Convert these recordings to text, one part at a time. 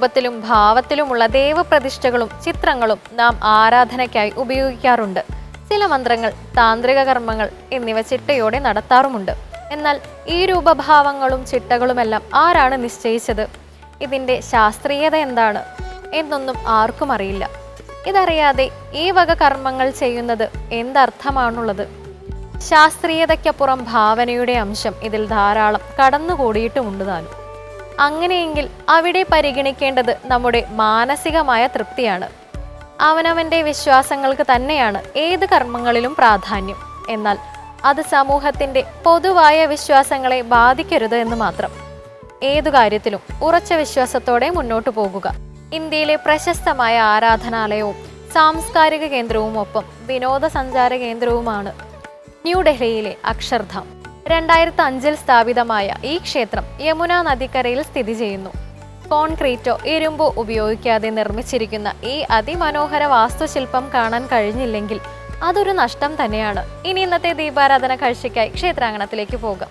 രൂപത്തിലും ഭാവത്തിലുമുള്ള ദേവപ്രതിഷ്ഠകളും ചിത്രങ്ങളും നാം ആരാധനയ്ക്കായി ഉപയോഗിക്കാറുണ്ട്. ചില മന്ത്രങ്ങൾ, താന്ത്രിക കർമ്മങ്ങൾ എന്നിവ ചിട്ടയോടെ നടത്താറുമുണ്ട്. എന്നാൽ ഈ രൂപഭാവങ്ങളും ചിട്ടകളുമെല്ലാം ആരാണ് നിശ്ചയിച്ചത്? ഇതിൻ്റെ ശാസ്ത്രീയത എന്താണ് എന്നൊന്നും ആർക്കും അറിയില്ല. ഇതറിയാതെ ഈ വക കർമ്മങ്ങൾ ചെയ്യുന്നത് എന്തർത്ഥമാണുള്ളത്? ശാസ്ത്രീയതയ്ക്കപ്പുറം ഭാവനയുടെ അംശം ഇതിൽ ധാരാളം കടന്നുകൂടിയിട്ടുമുണ്ട് താനും. അങ്ങനെയെങ്കിൽ അവിടെ പരിഗണിക്കേണ്ടത് നമ്മുടെ മാനസികമായ തൃപ്തിയാണ്. അവനവൻ്റെ വിശ്വാസങ്ങൾക്ക് തന്നെയാണ് ഏത് കർമ്മങ്ങളിലും പ്രാധാന്യം. എന്നാൽ അത് സമൂഹത്തിൻ്റെ പൊതുവായ വിശ്വാസങ്ങളെ ബാധിക്കരുത് എന്ന് മാത്രം. ഏതു കാര്യത്തിലും ഉറച്ച വിശ്വാസത്തോടെ മുന്നോട്ടു പോകുക. ഇന്ത്യയിലെ പ്രശസ്തമായ ആരാധനാലയവും സാംസ്കാരിക കേന്ദ്രവും ഒപ്പം വിനോദസഞ്ചാര കേന്ദ്രവുമാണ് ന്യൂഡൽഹിയിലെ അക്ഷർധാം. 2005 സ്ഥാപിതമായ ഈ ക്ഷേത്രം യമുന നദിക്കരയിൽ സ്ഥിതി ചെയ്യുന്നു. കോൺക്രീറ്റോ ഇരുമ്പോ ഉപയോഗിക്കാതെ നിർമ്മിച്ചിരിക്കുന്ന ഈ അതിമനോഹര വാസ്തുശില്പം കാണാൻ കഴിഞ്ഞില്ലെങ്കിൽ അതൊരു നഷ്ടം തന്നെയാണ്. ഇനി ഇന്നത്തെ ദീപാരാധന കാഴ്ചയ്ക്കായി ക്ഷേത്രാങ്കണത്തിലേക്ക് പോകാം.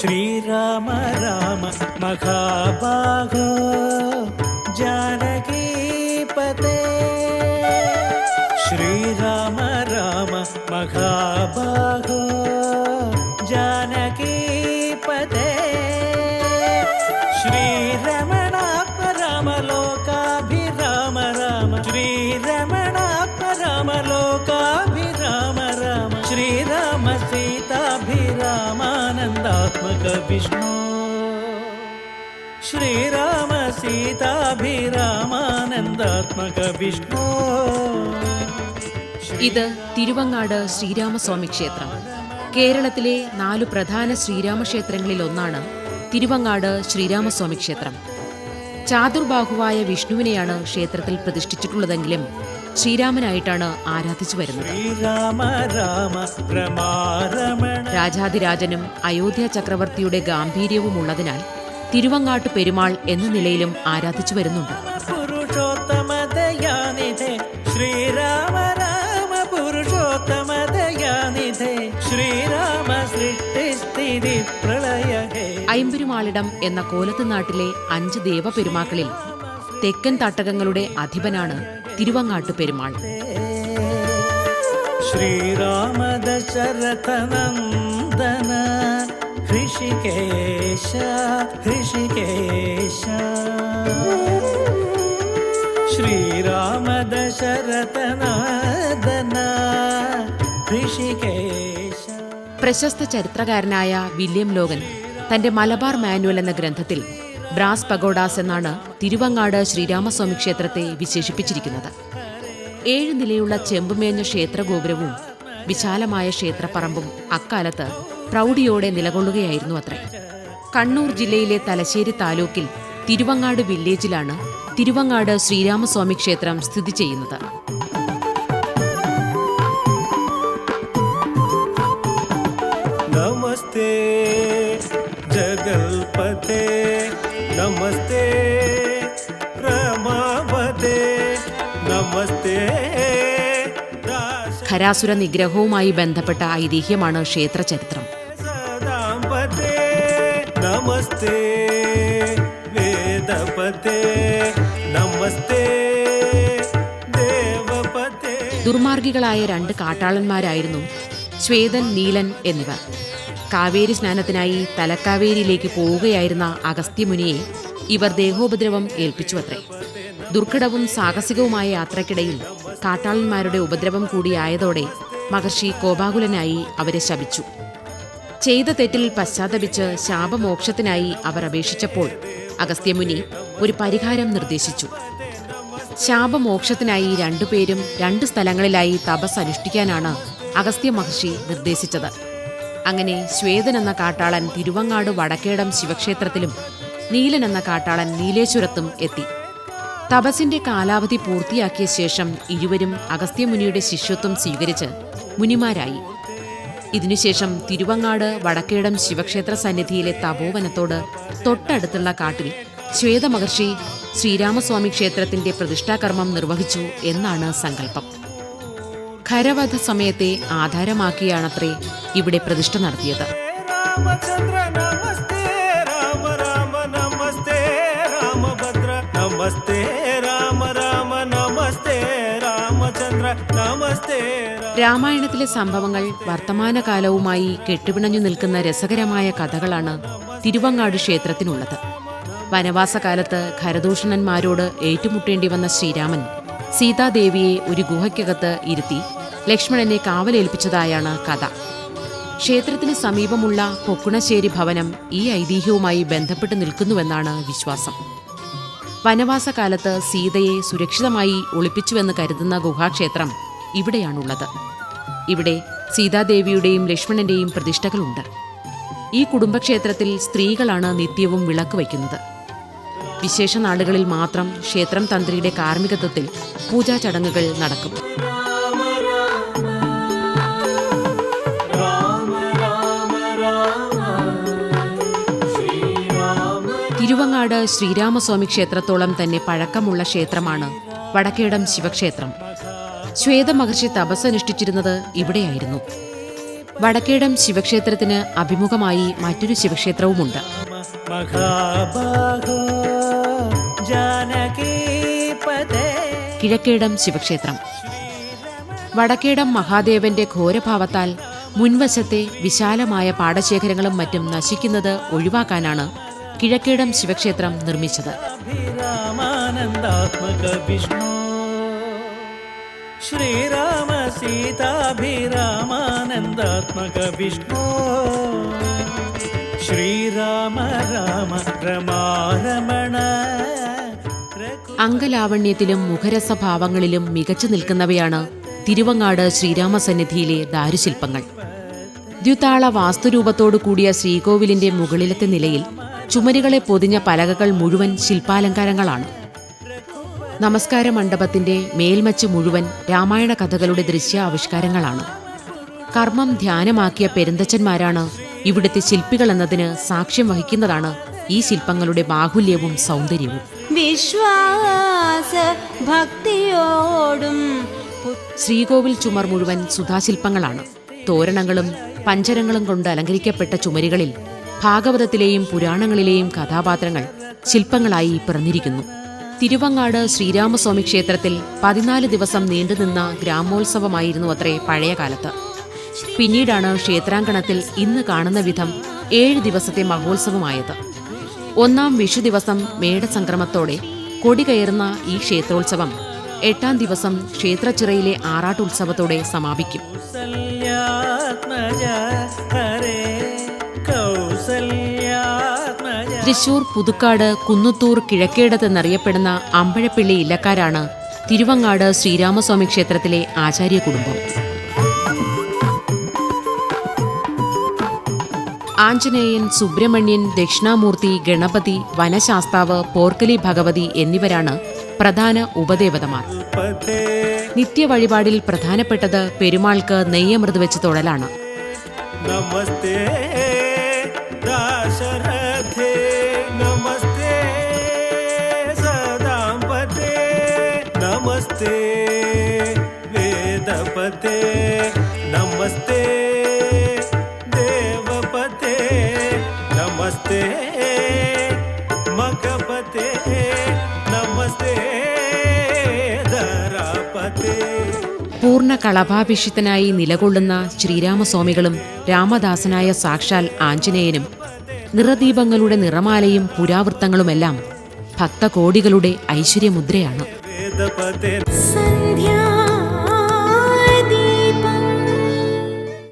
श्रीराम राम महाबाहो जानकीपते, श्रीराम राम महाबाहो जानकीपते, श्रीरमणात्म राम लोकाभिराम राम, श्रीरमणात्म राम लोकाभिराम राम, श्रीराम सीताभिरामानन्दात्मक विष्णु, श्रीराम सीताभिरामानन्दात्मक विष्णु. ഇത് തിരുവങ്ങാട് ശ്രീരാമസ്വാമി ക്ഷേത്രം. കേരളത്തിലെ 4 പ്രധാന ശ്രീരാമക്ഷേത്രങ്ങളിൽ ഒന്നാണ് തിരുവങ്ങാട് ശ്രീരാമസ്വാമി ക്ഷേത്രം. ചാതുർബാഹുവായ വിഷ്ണുവിനെയാണ് ക്ഷേത്രത്തിൽ പ്രതിഷ്ഠിച്ചിട്ടുള്ളതെങ്കിലും ശ്രീരാമനായിട്ടാണ് ആരാധിച്ചു വരുന്നത്. രാജാധിരാജനും അയോധ്യ ചക്രവർത്തിയുടെ ഗാംഭീര്യവും ഉള്ളതിനാൽ തിരുവങ്ങാട്ട് പെരുമാൾ എന്ന നിലയിലും ആരാധിച്ചു വരുന്നുണ്ട്. ഐമ്പെരുമാളിടം എന്ന കോലത്ത് നാട്ടിലെ 5 ദേവപെരുമാക്കളിൽ തെക്കൻ തട്ടകങ്ങളുടെ അധിപനാണ് തിരുവങ്ങാട്ട് പെരുമാൾ. ശ്രീരാമ ദശരഥനന്ദന ഹൃഷികേശ ഹൃഷികേശ, ശ്രീരാമ ദശരഥനന്ദന ഹൃഷികേശ. പ്രശസ്ത ചരിത്രകാരനായ വില്യം ലോഗൻ തന്റെ മലബാർ മാനുവൽ എന്ന ഗ്രന്ഥത്തിൽ ബ്രാസ് പഗോഡാസ് എന്നാണ് തിരുവങ്ങാട് ശ്രീരാമസ്വാമി ക്ഷേത്രത്തെ വിശേഷിപ്പിച്ചിരിക്കുന്നത്. 7 നിലയുള്ള ചെമ്പുമേഞ്ഞ ക്ഷേത്രഗോപുരവും വിശാലമായ ക്ഷേത്രപ്പറമ്പും അക്കാലത്ത് പ്രൗഢിയോടെ നിലകൊള്ളുകയായിരുന്നു അത്രേ. കണ്ണൂർ ജില്ലയിലെ തലശ്ശേരി താലൂക്കിൽ തിരുവങ്ങാട് വില്ലേജിലാണ് തിരുവങ്ങാട് ശ്രീരാമസ്വാമി ക്ഷേത്രം സ്ഥിതി ചെയ്യുന്നത്. നമസ്തേ ജഗൽപതേ, നമസ്തേ രമാപതേ, നമസ്തേ. ഖരാസുര നിഗ്രഹവുമായി ബന്ധപ്പെട്ട ഐതിഹ്യമാണ് ക്ഷേത്രചരിത്രം. നമസ്തേ വേദപതേ, നമസ്തേ ദേവപതേ. ദുർമാർഗികളായ 2 കാട്ടാളന്മാരായിരുന്നു ശ്വേതൻ, നീലൻ എന്നിവർ. കാവേരി സ്നാനത്തിനായി തലക്കാവേരിയിലേക്ക് പോവുകയായിരുന്ന അഗസ്ത്യമുനിയെ ഇവർ ദേഹോപദ്രവം ഏൽപ്പിച്ചു അത്രേ. ദുർഘടവും സാഹസികവുമായ യാത്രക്കിടയിൽ കാട്ടാളന്മാരുടെ ഉപദ്രവം കൂടിയായതോടെ മഹർഷി കോപാകുലനായി അവരെ ശപിച്ചു. ചെയ്ത തെറ്റിൽ പശ്ചാത്തപിച്ച് ശാപമോക്ഷത്തിനായി അവർ അപേക്ഷിച്ചപ്പോൾ അഗസ്ത്യമുനി ഒരു പരിഹാരം നിർദ്ദേശിച്ചു. ശാപമോക്ഷത്തിനായി 2 പേരും 2 സ്ഥലങ്ങളിലായി തപസ് അനുഷ്ഠിക്കാനാണ് അഗസ്ത്യ മഹർഷി നിർദ്ദേശിച്ചത്. അങ്ങനെ ശ്വേതൻ എന്ന കാട്ടാളൻ തിരുവങ്ങാട് വടക്കേടം ശിവക്ഷേത്രത്തിലും നീലൻ എന്ന കാട്ടാളൻ നീലേശ്വരത്തും എത്തി. തപസ്സിന്റെ കാലാവധി പൂർത്തിയാക്കിയ ശേഷം ഇരുവരും അഗസ്ത്യമുനിയുടെ ശിഷ്യത്വം സ്വീകരിച്ച് മുനിമാരായി. ഇതിനുശേഷം തിരുവങ്ങാട് വടക്കേടം ശിവക്ഷേത്ര സന്നിധിയിലെ തപോവനത്തോട് തൊട്ടടുത്തുള്ള കാട്ടിൽ ശ്വേതമഹർഷി ശ്രീരാമസ്വാമി ക്ഷേത്രത്തിന്റെ പ്രതിഷ്ഠാകർമ്മം നിർവഹിച്ചു എന്നാണ് സങ്കല്പം. ഖരവധ സമയത്തെ ആധാരമാക്കിയാണത്രേ ഇവിടെ പ്രതിഷ്ഠ നടത്തിയത്. രാമചന്ദ്ര നമസ്തേ രാമ രാമ നമസ്തേ രാമഭദ്ര നമസ്തേ രാമ രാമ നമസ്തേ രാമചന്ദ്ര നമസ്തേ. രാമായണത്തിലെ സംഭവങ്ങൾ വർത്തമാനകാലവുമായി കെട്ടുപിണഞ്ഞു നിൽക്കുന്ന രസകരമായ കഥകളാണ് തിരുവങ്ങാട് ക്ഷേത്രത്തിനുള്ളത്. വനവാസകാലത്ത് ഖരദൂഷണന്മാരോട് ഏറ്റുമുട്ടേണ്ടി വന്ന ശ്രീരാമൻ സീതാദേവിയെ ഒരു ഗുഹയ്ക്കകത്ത് ഇരുത്തി ലക്ഷ്മണനെ കാവലേൽപ്പിച്ചതായാണ് കഥ. ക്ഷേത്രത്തിന് സമീപമുള്ള പൊക്കുണശ്ശേരി ഭവനം ഈ ഐതിഹ്യവുമായി ബന്ധപ്പെട്ട് നിൽക്കുന്നുവെന്നാണ് വിശ്വാസം. വനവാസകാലത്ത് സീതയെ സുരക്ഷിതമായി ഒളിപ്പിച്ചുവെന്ന് കരുതുന്ന ഗുഹാക്ഷേത്രം ഇവിടെയാണുള്ളത്. ഇവിടെ സീതാദേവിയുടെയും ലക്ഷ്മണന്റെയും പ്രതിഷ്ഠകളുണ്ട്. ഈ കുടുംബക്ഷേത്രത്തിൽ സ്ത്രീകളാണ് നിത്യവും വിളക്ക് വയ്ക്കുന്നത്. വിശേഷ നാളുകളിൽ മാത്രം ക്ഷേത്രം തന്ത്രിയുടെ കാർമ്മികത്വത്തിൽ പൂജാ ചടങ്ങുകൾ നടക്കും. തിരുവങ്ങാട് ശ്രീരാമസ്വാമി ക്ഷേത്രത്തോളം തന്നെ പഴക്കമുള്ള ക്ഷേത്രമാണ് വടക്കേടം ശിവക്ഷേത്രം. ശ്വേതമഹർഷി തപസ്സനുഷ്ഠിച്ചിരുന്നത് ഇവിടെയായിരുന്നു. വടക്കേടം ശിവക്ഷേത്രത്തിന് അഭിമുഖമായി മറ്റൊരു ശിവക്ഷേത്രവുമുണ്ട്. കിഴക്കേടം ശിവക്ഷേത്രം. വടക്കേടം മഹാദേവന്റെ ഘോരഭാവത്താൽ മുൻവശത്തെ വിശാലമായ പാടശേഖരങ്ങളും മറ്റും നശിക്കുന്നത് ഒഴിവാക്കാനാണ് കിഴക്കേടം ശിവക്ഷേത്രം നിർമ്മിച്ചത്. ശ്രീരാമ സീതാഭിരാമാനന്ദാത്മക വിഷ്ണു ശ്രീരാമ രാമ രമാരമണ. അംഗലാവണ്യത്തിലും മുഖരസഭാവങ്ങളിലും മികച്ചു നിൽക്കുന്നവയാണ് തിരുവങ്ങാട് ശ്രീരാമസന്നിധിയിലെ ദാരുശില്പങ്ങൾ. ദ്വിതാള വാസ്തുരൂപത്തോടു കൂടിയ ശ്രീകോവിലിന്റെ മുകളിലത്തെ നിലയിൽ ചുമരുകളെ പൊതിഞ്ഞ പലകകൾ മുഴുവൻ ശില്പാലങ്കാരങ്ങളാണ്. നമസ്കാര മണ്ഡപത്തിന്റെ മേൽമച്ച് മുഴുവൻ രാമായണ കഥകളുടെ ദൃശ്യാവിഷ്കാരങ്ങളാണ്. കർമ്മം ധ്യാനമാക്കിയ പെരുന്തച്ചന്മാരാണ് ഇവിടുത്തെ ശില്പികളെന്നതിന് സാക്ഷ്യം വഹിക്കുന്നതാണ് ഈ ശില്പങ്ങളുടെ ബാഹുല്യവും സൗന്ദര്യവും. വിശ്വാസ ഭക്തിയോടും ശ്രീകോവിൽ ചുമർ മുഴുവൻ സുധാശില്പങ്ങളാണ്. തോരണങ്ങളും പഞ്ചരങ്ങളും കൊണ്ട് അലങ്കരിക്കപ്പെട്ട ചുമരുകളിൽ ഭാഗവതത്തിലെയും പുരാണങ്ങളിലെയും കഥാപാത്രങ്ങൾ ശില്പങ്ങളായി പിറന്നിരിക്കുന്നു. തിരുവങ്ങാട് ശ്രീരാമസ്വാമി ക്ഷേത്രത്തിൽ 14 ദിവസം നീണ്ടുനിന്ന ഗ്രാമോത്സവമായിരുന്നു അത്രേ പഴയ കാലത്ത്. പിന്നീടാണ് ക്ഷേത്രാങ്കണത്തിൽ ഇന്ന് കാണുന്ന വിധം 7 ദിവസത്തെ മഹോത്സവമായത്. 1-ാം വിഷു ദിവസം മേടസംക്രമത്തോടെ കൊടി കയറുന്ന ഈ ക്ഷേത്രോത്സവം 8-ാം ദിവസം ക്ഷേത്രച്ചിറയിലെ ആറാട്ടുത്സവത്തോടെ സമാപിക്കും. തൃശൂർ, പുതുക്കാട്, കുന്നത്തൂർ, കിഴക്കേടത്ത് എന്നറിയപ്പെടുന്ന അമ്പഴപ്പിള്ളി ഇല്ലക്കാരാണ് തിരുവങ്ങാട് ശ്രീരാമസ്വാമി ക്ഷേത്രത്തിലെ ആചാര്യ കുടുംബം. ആഞ്ജനേയൻ, സുബ്രഹ്മണ്യൻ, ദക്ഷിണാമൂർത്തി, ഗണപതി, വനശാസ്താവ്, പോർക്കലി ഭഗവതി എന്നിവരാണ് പ്രധാന ഉപദേവതമാർ. നിത്യവഴിപാടിൽ പ്രധാനപ്പെട്ടത് പെരുമാൾക്ക് നെയ്യമൃത് വെച്ച് തൊഴലാണ്. നമസ്തേ ദാശരഥേ നമസ്തേ സദാംപതേ നമസ്തേ വേദപതേ നമസ്തേ ദേവപതേ നമസ്തേ മഖപതേ നമസ്തേ ധരാപതേ. പൂർണ്ണ കളഭാഭിഷിക്തനായി നിലകൊള്ളുന്ന ശ്രീരാമസ്വാമികളും രാമദാസനായ സാക്ഷാൽ ആഞ്ജനേയനും നിറദീപങ്ങളുടെ നിറമാലയും പുരാവൃത്തങ്ങളുമെല്ലാം ഭക്തകോടികളുടെ ഐശ്വര്യമുദ്രയാണ്. സന്ധ്യാ